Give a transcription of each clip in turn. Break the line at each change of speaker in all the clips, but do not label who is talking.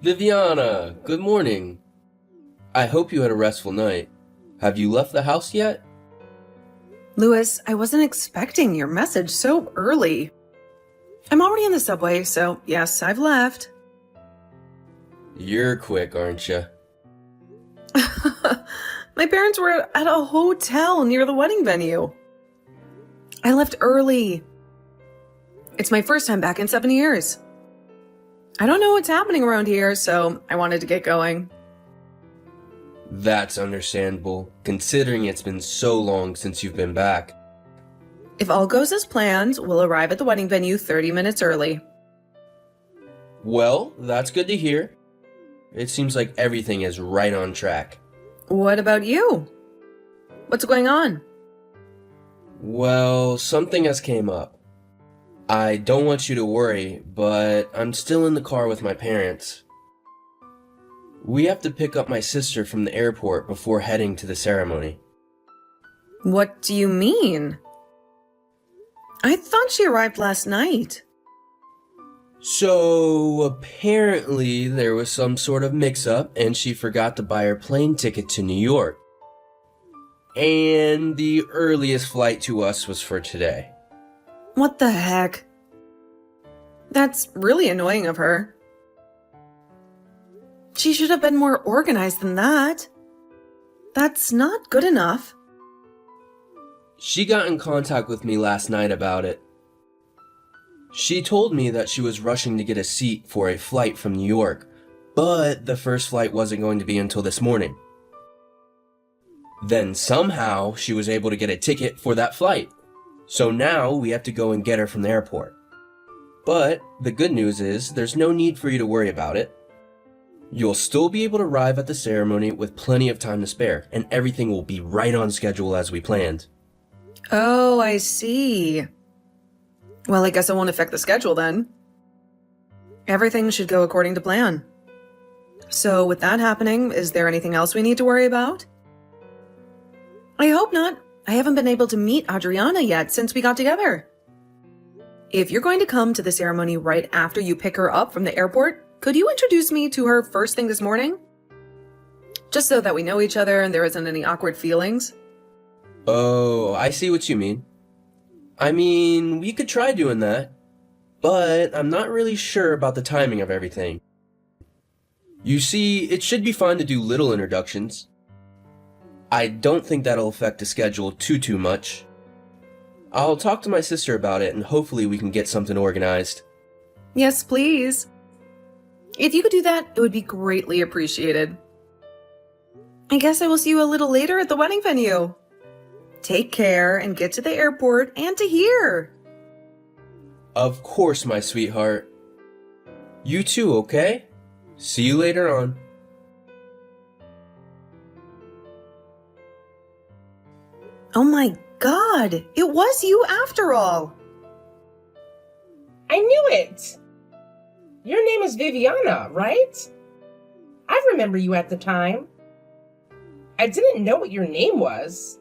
Viviana, good morning. I hope you had a restful night. Have you left the house yet?
Louis, I wasn't expecting your message so early. I'm already in the subway, so yes, I've left.
You're quick, aren't you?
My parents were at a hotel near the wedding venue. I left early. It's my first time back in 7 years. I don't know what's happening around here, so I wanted to get going.
That's understandable, considering it's been so long since you've been back.
If all goes as planned, we'll arrive at the wedding venue 30 minutes early.
Well, that's good to hear. It seems like everything is right on track.
What about you? What's going on?
Well, something has came up. I don't want you to worry, but I'm still in the car with my parents. We have to pick up my sister from the airport before heading to the ceremony.
What do you mean? I thought she arrived last night.
So, apparently there was some sort of mix-up and she forgot to buy her plane ticket to New York. And the earliest flight to us was for today.
What the heck? That's really annoying of her. She should have been more organized than that. That's not good enough.
She got in contact with me last night about it. She told me that she was rushing to get a seat for a flight from New York, but the first flight wasn't going to be until this morning. Then somehow she was able to get a ticket for that flight. So now we have to go and get her from the airport. But the good news is there's no need for you to worry about it. You'll still be able to arrive at the ceremony with plenty of time to spare, and everything will be right on schedule as we planned.
Oh, I see. Well, I guess it won't affect the schedule then. Everything should go according to plan. So with that happening, is there anything else we need to worry about? I hope not. I haven't been able to meet Adriana yet since we got together. If you're going to come to the ceremony right after you pick her up from the airport, could you introduce me to her first thing this morning? Just so that we know each other and there isn't any awkward feelings.
Oh, I see what you mean. I mean, we could try doing that, but I'm not really sure about the timing of everything. You see, it should be fine to do little introductions. I don't think that'll affect the schedule too much. I'll talk to my sister about it and hopefully we can get something organized.
Yes, please. If you could do that, it would be greatly appreciated. I guess I will see you a little later at the wedding venue. Take care and get to the airport and to here.
Of course, my sweetheart. You too, okay? See you later on.
Oh my God, it was you after all.
I knew it! Your name is Viviana, right? I remember you at the time. I didn't know what your name was,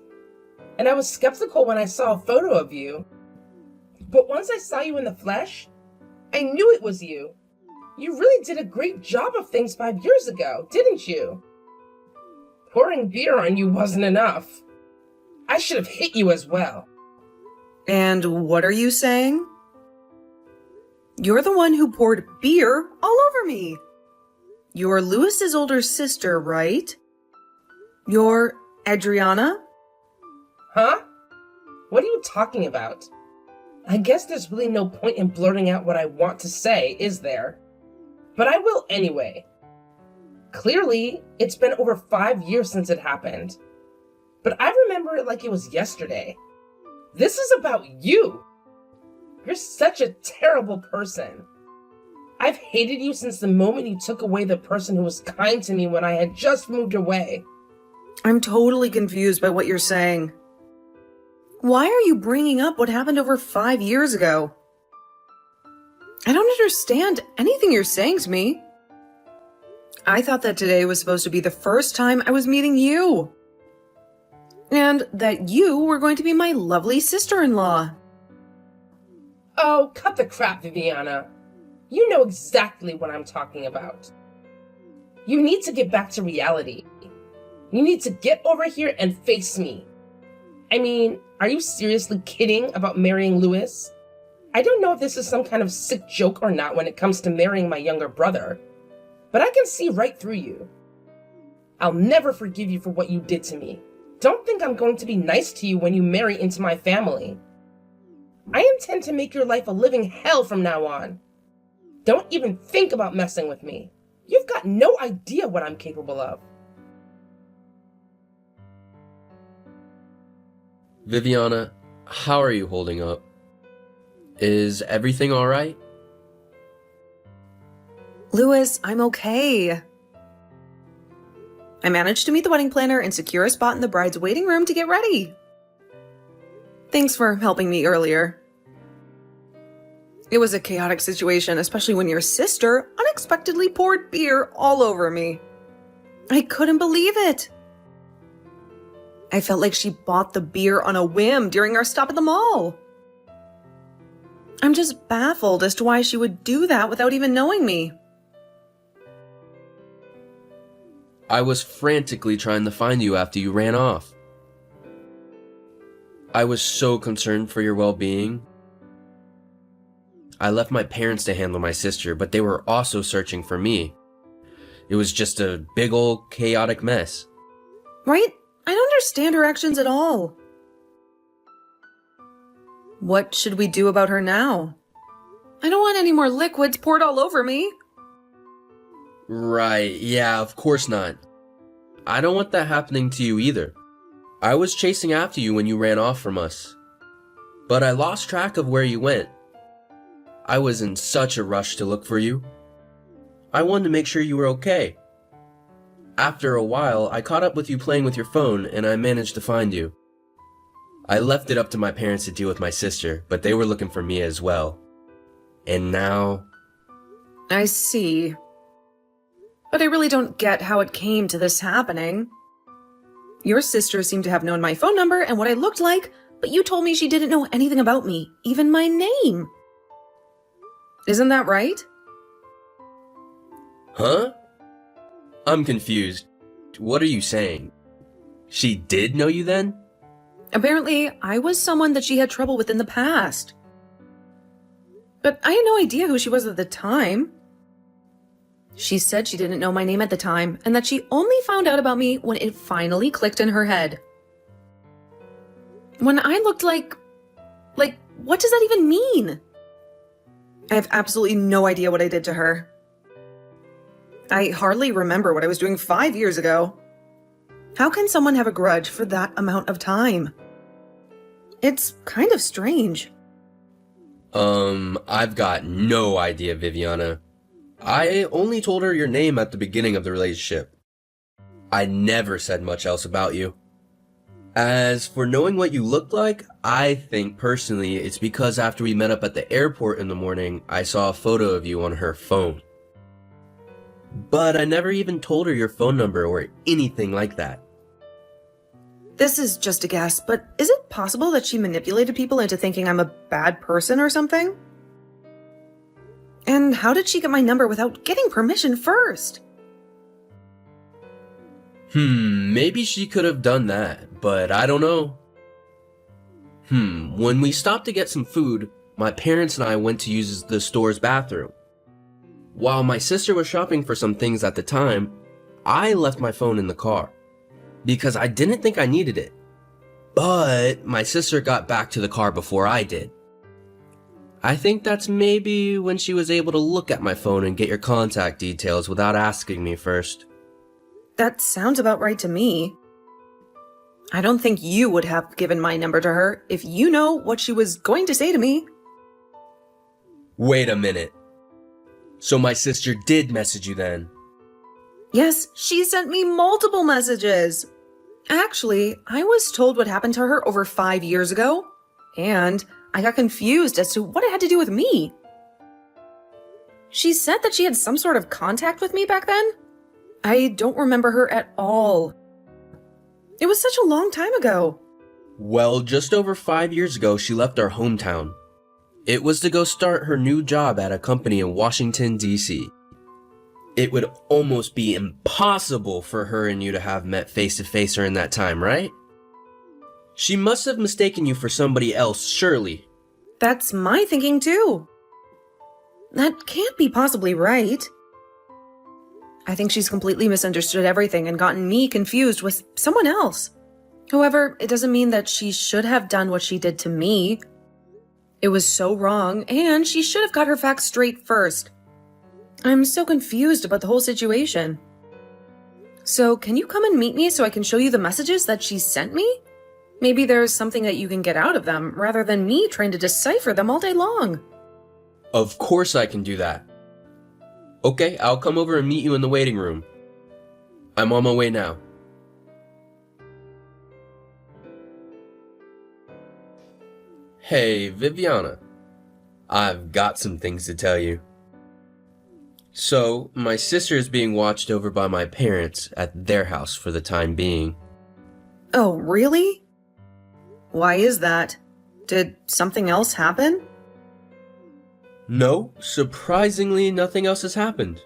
and I was skeptical when I saw a photo of you. But once I saw you in the flesh, I knew it was you. You really did a great job of things 5 years ago, didn't you? Pouring beer on you wasn't enough. I should have hit you as well.
And what are you saying? You're the one who poured beer all over me. You're Louis's older sister, right? You're Adriana?
Huh? What are you talking about? I guess there's really no point in blurting out what I want to say, is there? But I will anyway. Clearly, it's been over 5 years since it happened. But I remember it like it was yesterday. This is about you. You're such a terrible person. I've hated you since the moment you took away the person who was kind to me when I had just moved away.
I'm totally confused by what you're saying. Why are you bringing up what happened over 5 years ago? I don't understand anything you're saying to me. I thought that today was supposed to be the first time I was meeting you. And that you were going to be my lovely sister-in-law.
Oh, cut the crap, Viviana. You know exactly what I'm talking about. You need to get back to reality. You need to get over here and face me. I mean, are you seriously kidding about marrying Louis? I don't know if this is some kind of sick joke or not when it comes to marrying my younger brother, but I can see right through you. I'll never forgive you for what you did to me. Don't think I'm going to be nice to you when you marry into my family. I intend to make your life a living hell from now on. Don't even think about messing with me. You've got no idea what I'm capable of.
Viviana, how are you holding up? Is everything alright?
Louis, I'm okay. I managed to meet the wedding planner and secure a spot in the bride's waiting room to get ready. Thanks for helping me earlier. It was a chaotic situation, especially when your sister unexpectedly poured beer all over me. I couldn't believe it. I felt like she bought the beer on a whim during our stop at the mall. I'm just baffled as to why she would do that without even knowing me.
I was frantically trying to find you after you ran off. I was so concerned for your well-being. I left my parents to handle my sister, but they were also searching for me. It was just a big old chaotic mess.
Right? I don't understand her actions at all. What should we do about her now? I don't want any more liquids poured all over me.
Right, yeah, of course not. I don't want that happening to you either. I was chasing after you when you ran off from us, but I lost track of where you went. I was in such a rush to look for you. I wanted to make sure you were okay. After a while, I caught up with you playing with your phone and I managed to find you. I left it up to my parents to deal with my sister, but they were looking for me as well. And now...
I see. But I really don't get how it came to this happening. Your sister seemed to have known my phone number and what I looked like, but you told me she didn't know anything about me, even my name. Isn't that right?
Huh? I'm confused. What are you saying? She did know you then?
Apparently, I was someone that she had trouble with in the past. But I had no idea who she was at the time. She said she didn't know my name at the time, and that she only found out about me when it finally clicked in her head. When I looked like, what does that even mean? I have absolutely no idea what I did to her. I hardly remember what I was doing 5 years ago. How can someone have a grudge for that amount of time? It's kind of strange.
I've got no idea, Viviana. I only told her your name at the beginning of the relationship. I never said much else about you. As for knowing what you looked like, I think personally it's because after we met up at the airport in the morning, I saw a photo of you on her phone. But I never even told her your phone number or anything like that.
This is just a guess, but is it possible that she manipulated people into thinking I'm a bad person or something? And how did she get my number without getting permission first?
Maybe she could have done that, but I don't know. When we stopped to get some food, my parents and I went to use the store's bathroom. While my sister was shopping for some things at the time, I left my phone in the car because I didn't think I needed it. But my sister got back to the car before I did. I think that's maybe when she was able to look at my phone and get your contact details without asking me first.
That sounds about right to me. I don't think you would have given my number to her if you know what she was going to say to me.
Wait a minute. So my sister did message you then?
Yes, she sent me multiple messages. Actually, I was told what happened to her over 5 years ago, and I got confused as to what it had to do with me. She said that she had some sort of contact with me back then. I don't remember her at all. It was such a long time ago.
Well, just over 5 years ago, she left our hometown. It was to go start her new job at a company in Washington, D.C. It would almost be impossible for her and you to have met face to face during that time, right? She must have mistaken you for somebody else, surely.
That's my thinking too. That can't be possibly right. I think she's completely misunderstood everything and gotten me confused with someone else. However, it doesn't mean that she should have done what she did to me. It was so wrong, and she should have got her facts straight first. I'm so confused about the whole situation. So, can you come and meet me so I can show you the messages that she sent me? Maybe there's something that you can get out of them, rather than me trying to decipher them all day long.
Of course I can do that. Okay, I'll come over and meet you in the waiting room. I'm on my way now. Hey, Viviana. I've got some things to tell you. So, my sister is being watched over by my parents at their house for the time being.
Oh, really? Why is that? Did something else happen?
No, surprisingly, nothing else has happened.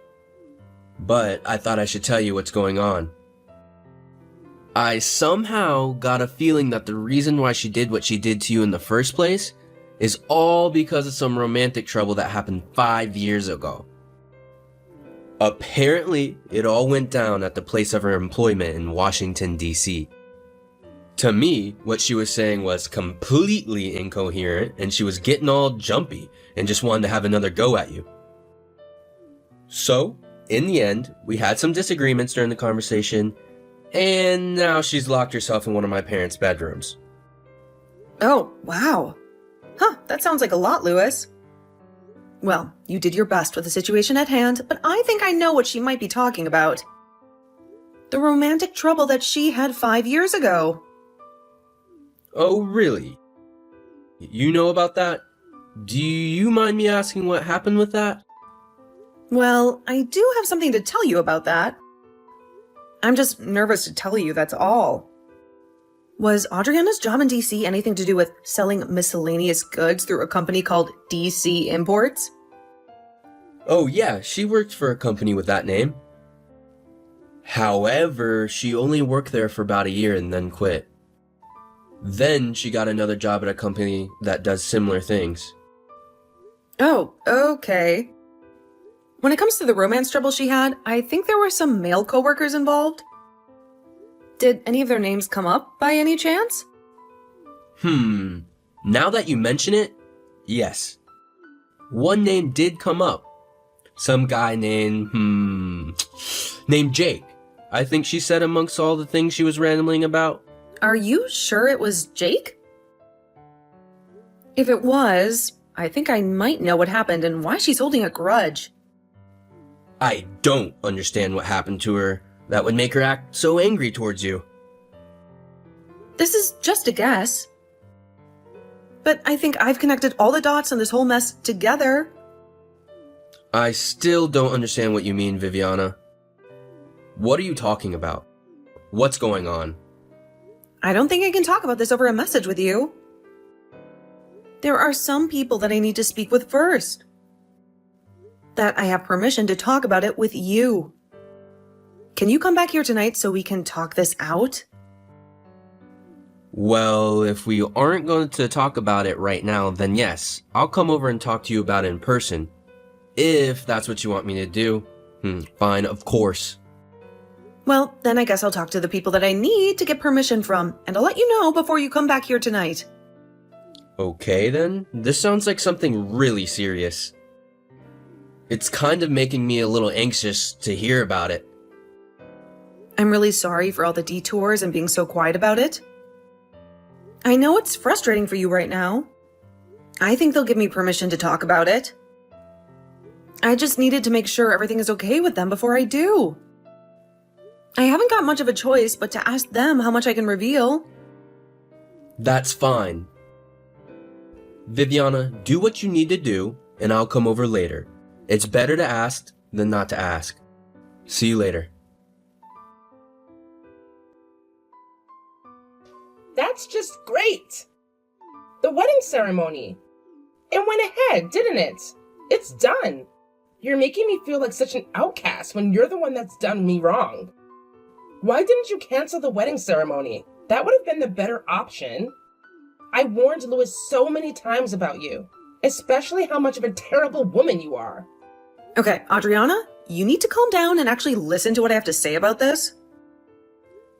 But I thought I should tell you what's going on. I somehow got a feeling that the reason why she did what she did to you in the first place is all because of some romantic trouble that happened 5 years ago. Apparently, it all went down at the place of her employment in Washington, D.C. To me, what she was saying was completely incoherent, and she was getting all jumpy and just wanted to have another go at you. So, in the end, we had some disagreements during the conversation, and now she's locked herself in one of my parents' bedrooms.
Oh, wow. Huh, that sounds like a lot, Lewis. Well, you did your best with the situation at hand, but I think I know what she might be talking about. The romantic trouble that she had 5 years ago.
Oh, really? You know about that? Do you mind me asking what happened with that?
Well, I do have something to tell you about that. I'm just nervous to tell you, that's all. Was Adriana's job in DC anything to do with selling miscellaneous goods through a company called DC Imports?
Oh yeah, she worked for a company with that name. However, she only worked there for about a year and then quit. Then she got another job at a company that does similar things.
Oh, okay. When it comes to the romance trouble she had, I think there were some male coworkers involved. Did any of their names come up by any chance?
Now that you mention it, yes. One name did come up. Some guy named Jake. I think she said amongst all the things she was rambling about.
Are you sure it was Jake? If it was, I think I might know what happened and why she's holding a grudge.
I don't understand what happened to her that would make her act so angry towards you.
This is just a guess. But I think I've connected all the dots on this whole mess together.
I still don't understand what you mean, Viviana. What are you talking about? What's going on?
I don't think I can talk about this over a message with you. There are some people that I need to speak with first. That I have permission to talk about it with you. Can you come back here tonight so we can talk this out?
Well, if we aren't going to talk about it right now, then yes, I'll come over and talk to you about it in person. If that's what you want me to do. Fine, of course.
Well, then I guess I'll talk to the people that I need to get permission from, and I'll let you know before you come back here tonight.
Okay then, this sounds like something really serious. It's kind of making me a little anxious to hear about it.
I'm really sorry for all the detours and being so quiet about it. I know it's frustrating for you right now. I think they'll give me permission to talk about it. I just needed to make sure everything is okay with them before I do. I haven't got much of a choice but to ask them how much I can reveal.
That's fine. Viviana, do what you need to do, and I'll come over later. It's better to ask than not to ask. See you later.
That's just great! The wedding ceremony. It went ahead, didn't it? It's done. You're making me feel like such an outcast when you're the one that's done me wrong. Why didn't you cancel the wedding ceremony? That would have been the better option. I warned Louis so many times about you, especially how much of a terrible woman you are.
Okay, Adriana, you need to calm down and actually listen to what I have to say about this.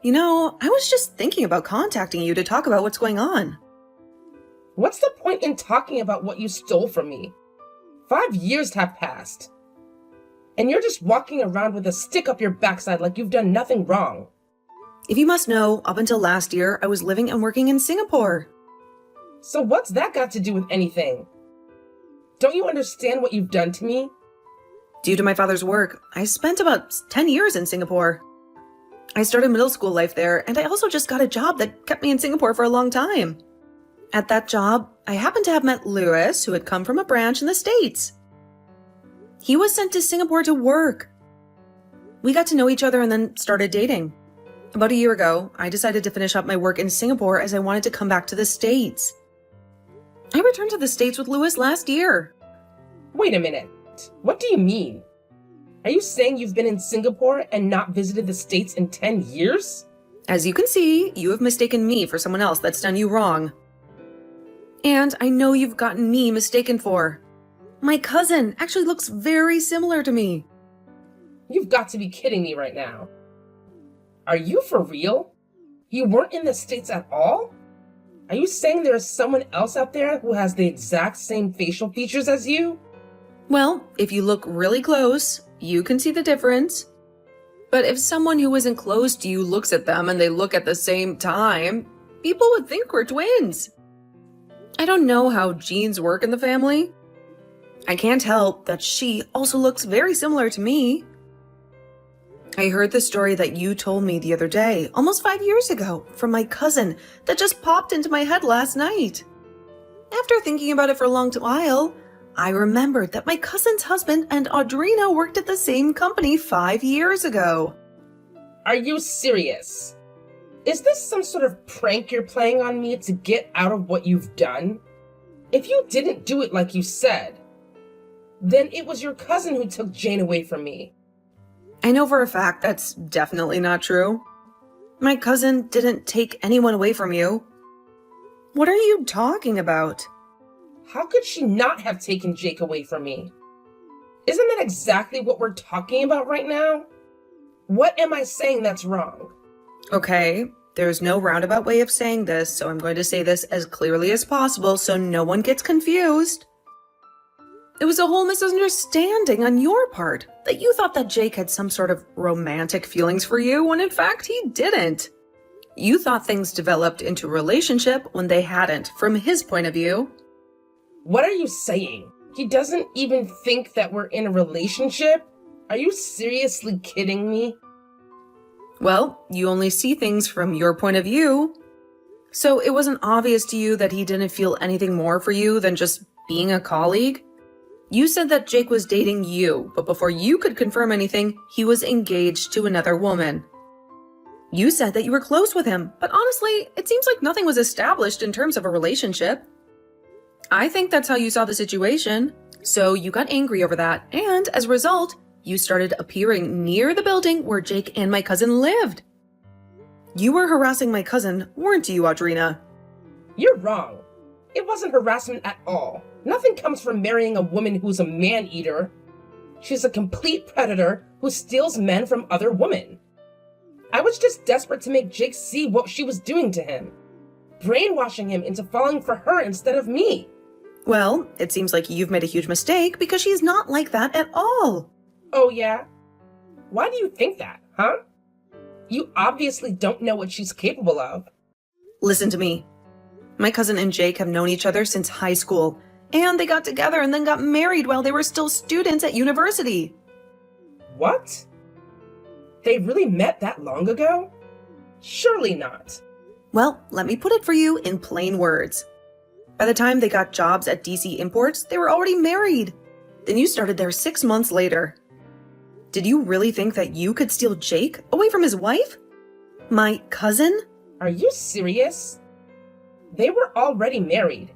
You know, I was just thinking about contacting you to talk about what's going on.
What's the point in talking about what you stole from me? 5 years have passed. And you're just walking around with a stick up your backside like you've done nothing wrong.
If you must know, up until last year, I was living and working in Singapore.
So what's that got to do with anything? Don't you understand what you've done to me?
Due to my father's work, I spent about 10 years in Singapore. I started middle school life there, and I also just got a job that kept me in Singapore for a long time. At that job, I happened to have met Louis, who had come from a branch in the States. He was sent to Singapore to work. We got to know each other and then started dating. About a year ago, I decided to finish up my work in Singapore as I wanted to come back to the States. I returned to the States with Louis last year.
Wait a minute. What do you mean? Are you saying you've been in Singapore and not visited the States in 10 years?
As you can see, you have mistaken me for someone else that's done you wrong. And I know you've gotten me mistaken for. My cousin actually looks very similar to me.
You've got to be kidding me right now. Are you for real? You weren't in the States at all? Are you saying there is someone else out there who has the exact same facial features as you?
Well, if you look really close, you can see the difference. But if someone who isn't close to you looks at them and they look at the same time, people would think we're twins. I don't know how genes work in the family. I can't help that she also looks very similar to me. I heard the story that you told me the other day, almost 5 years ago, from my cousin that just popped into my head last night. After thinking about it for a long while, I remembered that my cousin's husband and Audrina worked at the same company 5 years ago.
Are you serious? Is this some sort of prank you're playing on me to get out of what you've done? If you didn't do it like you said, then it was your cousin who took Jane away from me.
I know for a fact that's definitely not true. My cousin didn't take anyone away from you. What are you talking about?
How could she not have taken Jake away from me? Isn't that exactly what we're talking about right now? What am I saying that's wrong?
Okay, there's no roundabout way of saying this, so I'm going to say this as clearly as possible so no one gets confused. It was a whole misunderstanding on your part, that you thought that Jake had some sort of romantic feelings for you, when in fact he didn't. You thought things developed into a relationship when they hadn't, from his point of view.
What are you saying? He doesn't even think that we're in a relationship? Are you seriously kidding me?
Well, you only see things from your point of view. So it wasn't obvious to you that he didn't feel anything more for you than just being a colleague? You said that Jake was dating you, but before you could confirm anything, he was engaged to another woman. You said that you were close with him, but honestly, it seems like nothing was established in terms of a relationship. I think that's how you saw the situation. So you got angry over that, and as a result, you started appearing near the building where Jake and my cousin lived. You were harassing my cousin, weren't you, Audrina?
You're wrong. It wasn't harassment at all. Nothing comes from marrying a woman who's a man-eater. She's a complete predator who steals men from other women. I was just desperate to make Jake see what she was doing to him, brainwashing him into falling for her instead of me.
Well, it seems like you've made a huge mistake because she's not like that at all.
Oh yeah? Why do you think that, huh? You obviously don't know what she's capable of.
Listen to me. My cousin and Jake have known each other since high school, and they got together and then got married while they were still students at university.
What? They really met that long ago? Surely not.
Well, let me put it for you in plain words. By the time they got jobs at DC Imports, they were already married. Then you started there 6 months later. Did you really think that you could steal Jake away from his wife? My cousin?
Are you serious? They were already married.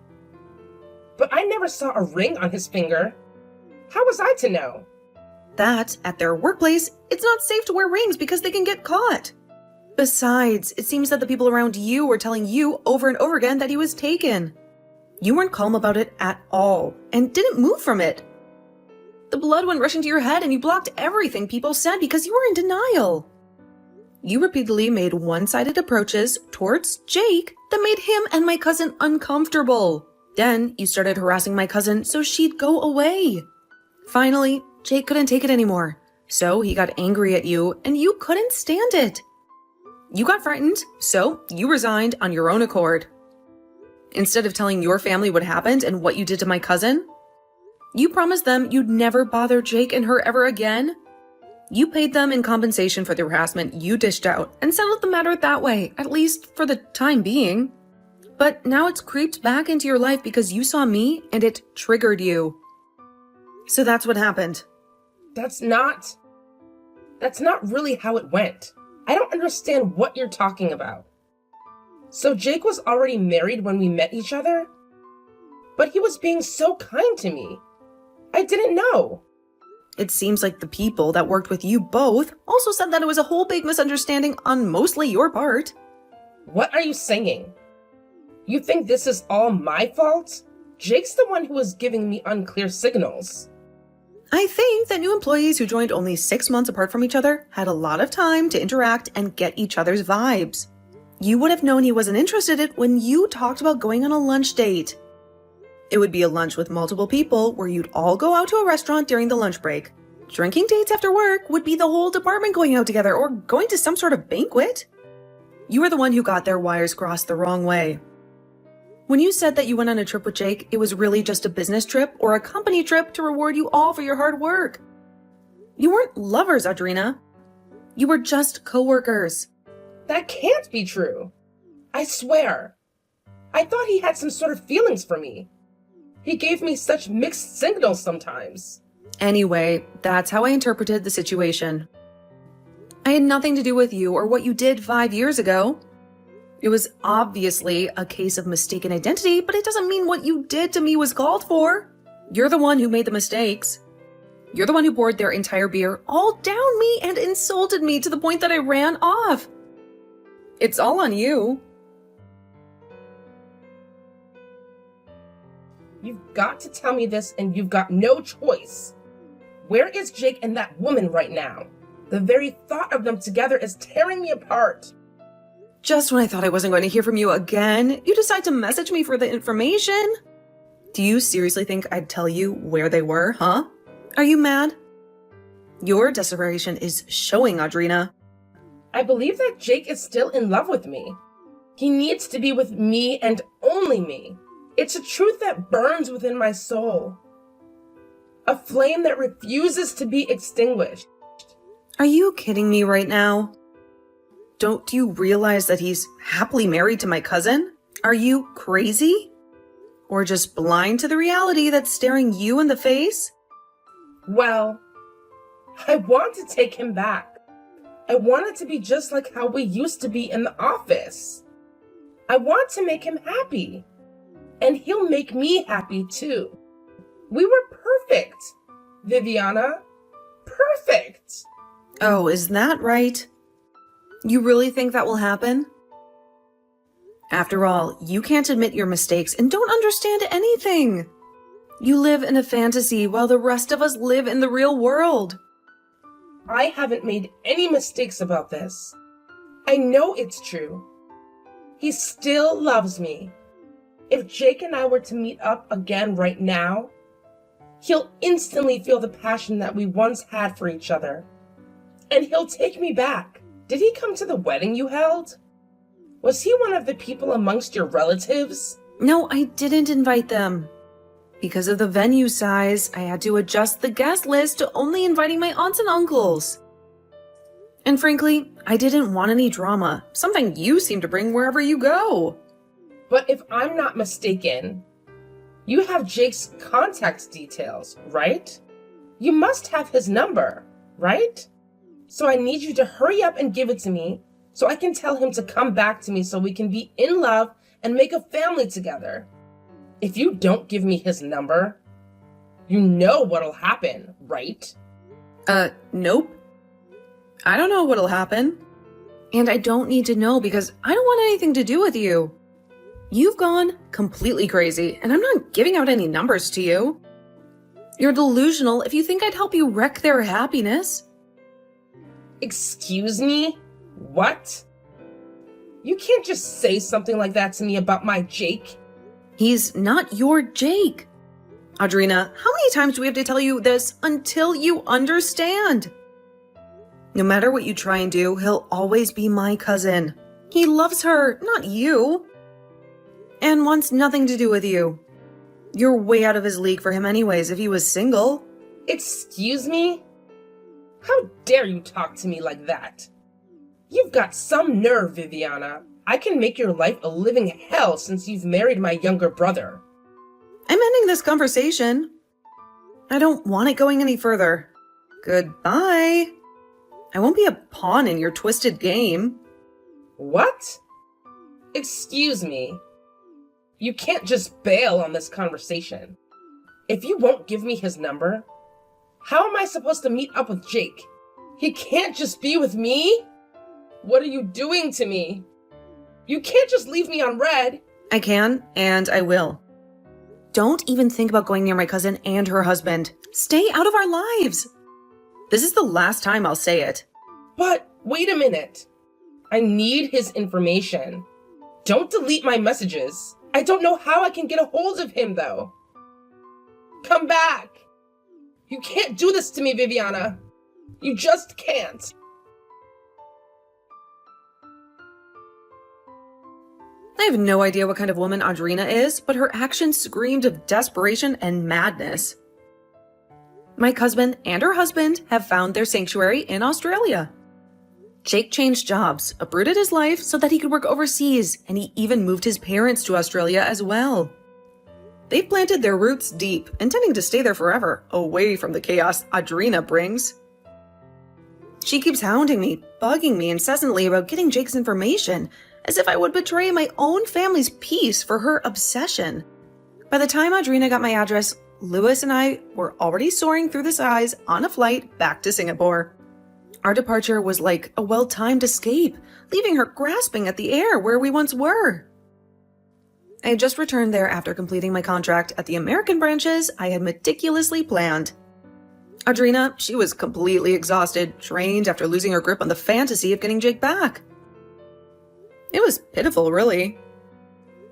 But I never saw a ring on his finger. How was I to know?
That, at their workplace, it's not safe to wear rings because they can get caught. Besides, it seems that the people around you were telling you over and over again that he was taken. You weren't calm about it at all, and didn't move from it. The blood went rushing to your head and you blocked everything people said because you were in denial. You repeatedly made one-sided approaches towards Jake that made him and my cousin uncomfortable. Then you started harassing my cousin so she'd go away. Finally, Jake couldn't take it anymore, so he got angry at you and you couldn't stand it. You got frightened, so you resigned on your own accord. Instead of telling your family what happened and what you did to my cousin, you promised them you'd never bother Jake and her ever again. You paid them in compensation for the harassment you dished out and settled the matter that way, at least for the time being. But now it's creeped back into your life because you saw me and it triggered you. So that's what happened.
That's not really how it went. I don't understand what you're talking about. So Jake was already married when we met each other? But he was being so kind to me. I didn't know.
It seems like the people that worked with you both also said that it was a whole big misunderstanding on mostly your part.
What are you saying? You think this is all my fault? Jake's the one who was giving me unclear signals.
I think that new employees who joined only 6 months apart from each other had a lot of time to interact and get each other's vibes. You would have known he wasn't interested in it when you talked about going on a lunch date. It would be a lunch with multiple people where you'd all go out to a restaurant during the lunch break. Drinking dates after work would be the whole department going out together or going to some sort of banquet. You were the one who got their wires crossed the wrong way. When you said that you went on a trip with Jake, it was really just a business trip or a company trip to reward you all for your hard work. You weren't lovers, Audrina. You were just co-workers.
That can't be true. I swear. I thought he had some sort of feelings for me. He gave me such mixed signals sometimes.
Anyway, that's how I interpreted the situation. I had nothing to do with you or what you did 5 years ago. It was obviously a case of mistaken identity, but it doesn't mean what you did to me was called for. You're the one who made the mistakes. You're the one who poured their entire beer all down me and insulted me to the point that I ran off. It's all on you.
You've got to tell me this and you've got no choice. Where is Jake and that woman right now? The very thought of them together is tearing me apart.
Just when I thought I wasn't going to hear from you again, you decide to message me for the information? Do you seriously think I'd tell you where they were, huh? Are you mad? Your desperation is showing, Audrina.
I believe that Jake is still in love with me. He needs to be with me and only me. It's a truth that burns within my soul. A flame that refuses to be extinguished.
Are you kidding me right now? Don't you realize that he's happily married to my cousin? Are you crazy? Or just blind to the reality that's staring you in the face?
Well, I want to take him back. I want it to be just like how we used to be in the office. I want to make him happy. And he'll make me happy too. We were perfect, Viviana. Perfect.
Oh, is that right? You really think that will happen? After all, you can't admit your mistakes and don't understand anything. You live in a fantasy while the rest of us live in the real world.
I haven't made any mistakes about this. I know it's true. He still loves me. If Jake and I were to meet up again right now, he'll instantly feel the passion that we once had for each other. And he'll take me back. Did he come to the wedding you held? Was he one of the people amongst your relatives?
No, I didn't invite them. Because of the venue size, I had to adjust the guest list to only inviting my aunts and uncles. And frankly, I didn't want any drama, something you seem to bring wherever you go.
But if I'm not mistaken, you have Jake's contact details, right? You must have his number, right? So I need you to hurry up and give it to me so I can tell him to come back to me so we can be in love and make a family together. If you don't give me his number, You know what'll happen, right?
Nope. I don't know what'll happen. And I don't need to know because I don't want anything to do with you. You've gone completely crazy, and I'm not giving out any numbers to you. You're delusional if you think I'd help you wreck their happiness.
Excuse me? What? You can't just say something like that to me about my Jake.
He's not your Jake. Audrina, how many times do we have to tell you this until you understand? No matter what you try and do, he'll always be my cousin. He loves her, not you. And wants nothing to do with you. You're way out of his league for him anyways if he was single.
Excuse me? How dare you talk to me like that? You've got some nerve, Viviana. I can make your life a living hell since you've married my younger brother.
I'm ending this conversation. I don't want it going any further. Goodbye. I won't be a pawn in your twisted game.
What? Excuse me. You can't just bail on this conversation. If you won't give me his number, how am I supposed to meet up with Jake? He can't just be with me? What are you doing to me? You can't just leave me on red.
I can, and I will. Don't even think about going near my cousin and her husband. Stay out of our lives. This is the last time I'll say it.
But wait a minute. I need his information. Don't delete my messages. I don't know how I can get a hold of him, though. Come back. You can't do this to me, Viviana. You just can't.
I have no idea what kind of woman Audrina is, but her actions screamed of desperation and madness. My cousin and her husband have found their sanctuary in Australia. Jake changed jobs, uprooted his life so that he could work overseas, and he even moved his parents to Australia as well. They've planted their roots deep, intending to stay there forever, away from the chaos Audrina brings. She keeps hounding me, bugging me incessantly about getting Jake's information, as if I would betray my own family's peace for her obsession. By the time Audrina got my address, Lewis and I were already soaring through the skies on a flight back to Singapore. Our departure was like a well-timed escape, leaving her grasping at the air where we once were. I had just returned there after completing my contract at the American branches I had meticulously planned. Audrina, she was completely exhausted, drained after losing her grip on the fantasy of getting Jake back. It was pitiful, really.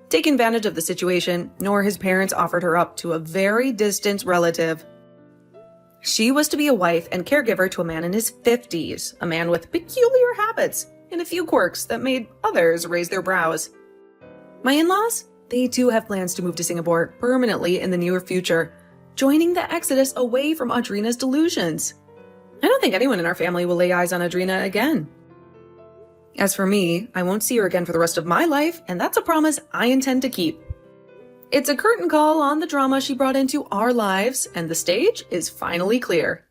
Taking advantage of the situation, Noor, his parents offered her up to a very distant relative. She was to be a wife and caregiver to a man in his 50s, a man with peculiar habits and a few quirks that made others raise their brows. My in-laws? They too have plans to move to Singapore permanently in the near future, joining the exodus away from Audrina's delusions. I don't think anyone in our family will lay eyes on Audrina again. As for me, I won't see her again for the rest of my life, and that's a promise I intend to keep. It's a curtain call on the drama she brought into our lives, and the stage is finally clear.